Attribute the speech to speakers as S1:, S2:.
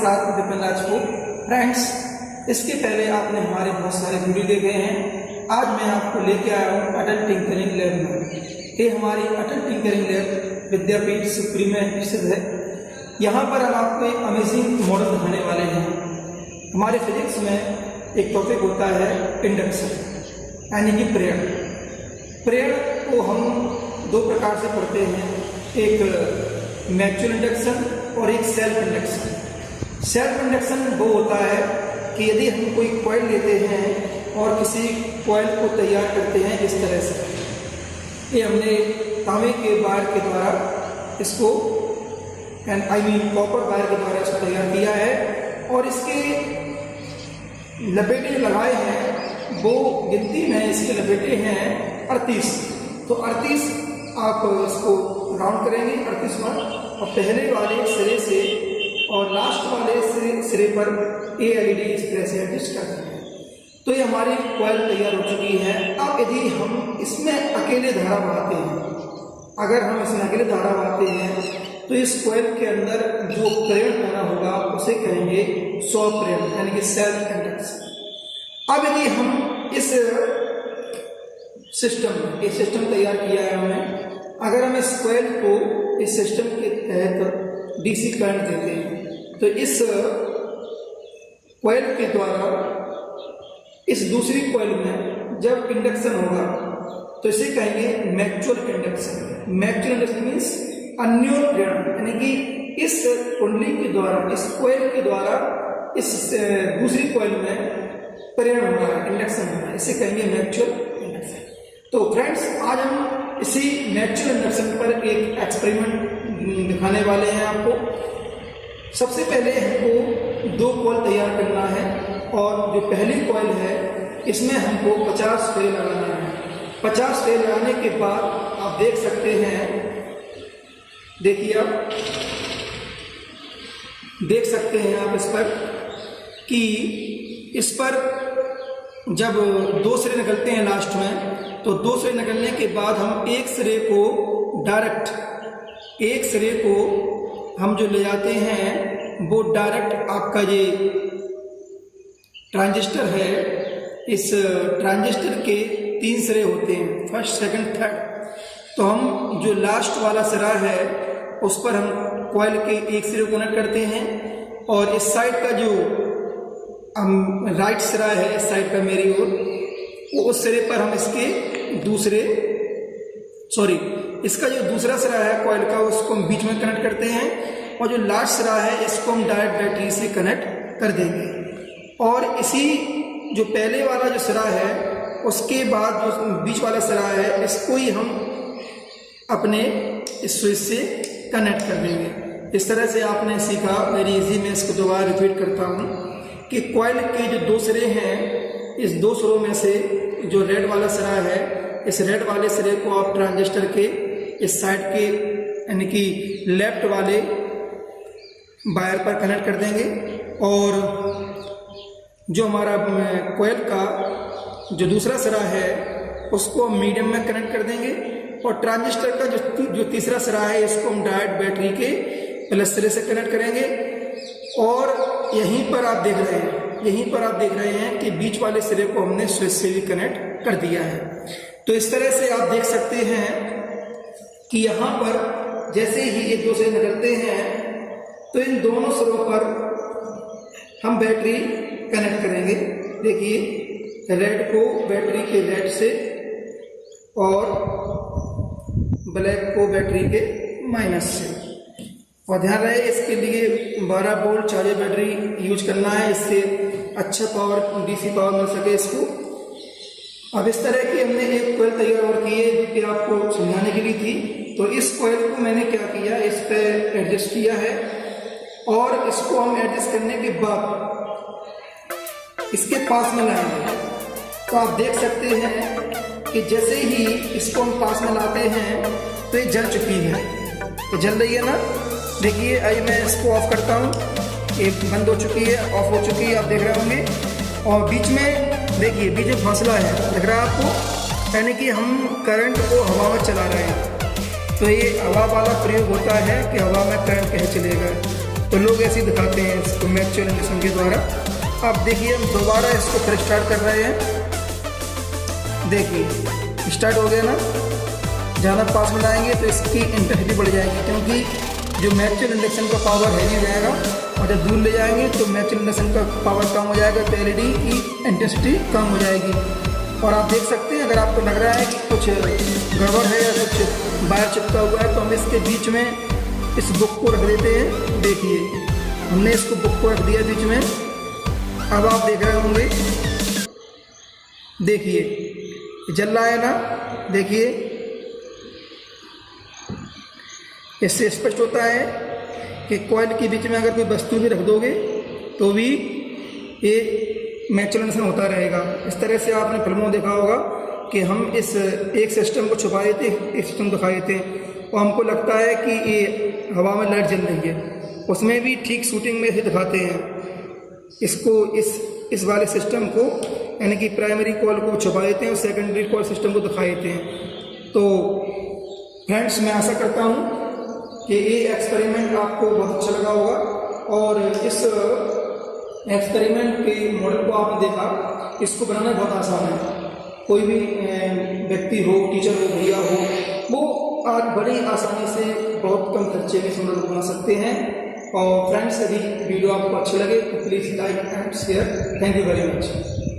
S1: साथ विपिन राजपूत। फ्रेंड्स, इसके पहले आपने हमारे बहुत सारे वीडियो देखे हैं। आज मैं आपको लेके आया हूँ अटल टिंकरिंग लैब में। ये हमारी अटल टिंकरिंग लैब विद्यापीठ शिवपुरी में स्थित है। यहाँ पर हम आपको एक अमेजिंग मॉडल दिखाने वाले हैं। हमारे फिजिक्स में एक टॉपिक होता है इंडक्शन, यानी कि प्रेरण। प्रेरण को हम दो प्रकार से पढ़ते हैं, एक म्यूचुअल इंडक्शन और एक सेल्फ इंडक्शन। सेल्फ इंडक्शन वो होता है कि यदि हम कोई कॉइल लेते हैं और किसी कॉइल को तैयार करते हैं इस तरह से। ये हमने तांबे के वायर के द्वारा इसको कॉपर वायर के द्वारा इसको तैयार किया है और इसके लपेटे लगाए हैं, वो गिनती में इसके लपेटे हैं 38। तो 38 आप इसको राउंड करेंगे 38 पर, और पहले वाले सिरे से और लास्ट वाले सिरे पर LED इस तरह से एडजस्ट कर देंगे। तो ये हमारी कॉइल तैयार हो चुकी है। अब यदि हम इसमें अकेले धारा बहाते हैं, अगर हम इसमें अकेले धारा बहाते हैं तो इस कॉइल के अंदर जो प्रेरण पैदा होगा उसे कहेंगे स्व प्रेरण, यानी कि सेल्फ इंडक्शन। अब यदि हम इस सिस्टम तैयार किया है हमने, अगर हम इस कॉइल को इस सिस्टम के तहत DC करंट देते हैं तो इस कॉइल के द्वारा इस दूसरी कॉइल में जब इंडक्शन होगा तो इसे कहेंगे mutual induction. Mutual induction means अन्योन्य प्रेरण, यानी कि इस कुंडली के द्वारा, इस कॉइल के द्वारा इस दूसरी कॉइल में प्रेरण होना है, इंडक्शन होना है, इसे कहेंगे म्यूचुअल इंडक्शन। तो फ्रेंड्स, आज हम इसी म्यूचुअल इंडक्शन पर एक एक्सपेरिमेंट दिखाने वाले हैं आपको। सबसे पहले हमको दो कॉइल तैयार करना है और जो पहली कॉइल है इसमें हमको 50 फेरे लगाना है। 50 फेरे लगाने के बाद आप देख सकते हैं, देखिए आप देख सकते हैं आप इस पर कि इस पर जब दो सिरे निकलते हैं लास्ट में, तो दो सिरे निकलने के बाद हम एक सिरे को हम जो ले जाते हैं वो डायरेक्ट आपका ये ट्रांजिस्टर है, इस ट्रांजिस्टर के 3 सिरे होते हैं, फर्स्ट, सेकंड, थर्ड। तो हम जो लास्ट वाला सिरा है उस पर हम कॉइल के एक सिरे को कनेक्ट करते हैं और इस साइड का जो राइट सिरा है, इस साइड का मेरी ओर, वो उस सिरे पर हम इसका जो दूसरा सिरा है कॉइल का उसको हम बीच में कनेक्ट करते हैं और जो लास्ट सिरा है इसको हम डायरेक्ट बैटरी से कनेक्ट कर देंगे। और इसी जो पहले वाला जो सिरा है उसके बाद जो बीच वाला सिरा है इसको ही हम अपने इस स्विच से कनेक्ट कर देंगे। इस तरह से आपने सीखा। वेरी इजी, मैं इसको दोबारा रिपीट करता हूँ कि कॉइल के जो दो सिरे हैं, इस दो सिरों में से जो रेड वाला सिरा है, इस रेड वाले सिरे को आप ट्रांजिस्टर के इस साइड के यानी कि लेफ्ट वाले वायर पर कनेक्ट कर देंगे और जो हमारा कॉइल का जो दूसरा सिरा है उसको हम मीडियम में कनेक्ट कर देंगे और ट्रांजिस्टर का जो तीसरा सिरा है इसको हम डायरेक्ट बैटरी के प्लस सिरे से कनेक्ट करेंगे। और यहीं पर आप देख रहे हैं कि बीच वाले सिरे को हमने स्विच से भी कनेक्ट कर दिया है। तो इस तरह से आप देख सकते हैं कि यहाँ पर जैसे ही एक दूसरे निकलते हैं तो इन दोनों सिरों पर हम बैटरी कनेक्ट करेंगे। देखिए, रेड को बैटरी के रेड से और ब्लैक को बैटरी के माइनस से। और ध्यान रहे इसके लिए 12 वोल्ट चार्जर बैटरी यूज करना है, इससे अच्छा पावर DC पावर मिल सके इसको। अब इस तरह की हमने एक कॉइल तैयार और की है जो कि आपको समझाने के लिए थी। तो इस कॉइल को मैंने क्या किया, इस पे एडजस्ट किया है और इसको हम एडजस्ट करने के बाद इसके पास में लाएंगे। तो आप देख सकते हैं कि जैसे ही इसको हम पास में लाते हैं तो ये जल चुकी है, तो जल रही है ना। देखिए, आइए मैं इसको ऑफ करता हूँ, ये बंद हो चुकी है, ऑफ हो चुकी है, आप देख रहे होंगे। और बीच में देखिए, बीच में फासला है, दिख रहा है आपको, यानी कि हम करंट को हवा में चला रहे हैं। तो ये हवा वाला प्रयोग होता है कि हवा में करंट कैसे चलेगा। तो लोग ऐसे ही दिखाते हैं इसको म्यूचुअल इंडक्शन के द्वारा। अब देखिए हम दोबारा इसको फिर स्टार्ट कर रहे हैं। देखिए स्टार्ट हो गया ना। ज़्यादा पास में लाएंगे तो इसकी इंटेंसिटी बढ़ जाएगी, क्योंकि जो म्यूचुअल इंडक्शन का पावर हैवी हो जाएगा, और जब दूर ले जाएंगे तो म्यूचुअल इंडक्शन का पावर कम हो जाएगा, तो एलईडी की इंटेंसिटी कम हो जाएगी। और आप देख सकते हैं, अगर आपको लग रहा है कि कुछ गड़बड़ है या कुछ वायर चिपका हुआ है, तो हम इसके बीच में इस बुक को रख देते हैं। देखिए हमने इसको बुक को रख दिया बीच में। अब आप देख रहे होंगे, देखिए जल रहा है ना। देखिए इससे स्पष्ट होता है कि कॉइल के बीच में अगर कोई वस्तु भी रख दोगे तो भी ये म्यूचुअल इंडक्शन होता रहेगा। इस तरह से आपने फिल्मों देखा होगा कि हम इस एक सिस्टम को छुपा देते, एक सिस्टम दिखा देते हैं, और हमको लगता है कि ये हवा में लाइट जल रही है, उसमें भी ठीक शूटिंग में ही दिखाते हैं इसको। इस वाले सिस्टम को, यानी कि प्राइमरी कॉइल को छुपा देते हैं और सेकेंडरी कॉइल सिस्टम को दिखा देते हैं। तो फ्रेंड्स, मैं आशा करता हूँ कि ये एक्सपेरिमेंट आपको बहुत अच्छा लगा होगा, और इस एक्सपेरिमेंट के मॉडल को आपने देखा, इसको बनाना बहुत आसान है। कोई भी व्यक्ति हो, टीचर हो, भैया हो, वो आज बड़ी आसानी से बहुत कम खर्चे में इस मॉडल को बना सकते हैं। और फ्रेंड्स, यदि वीडियो आपको अच्छे लगे तो please like and share. Thank you very much.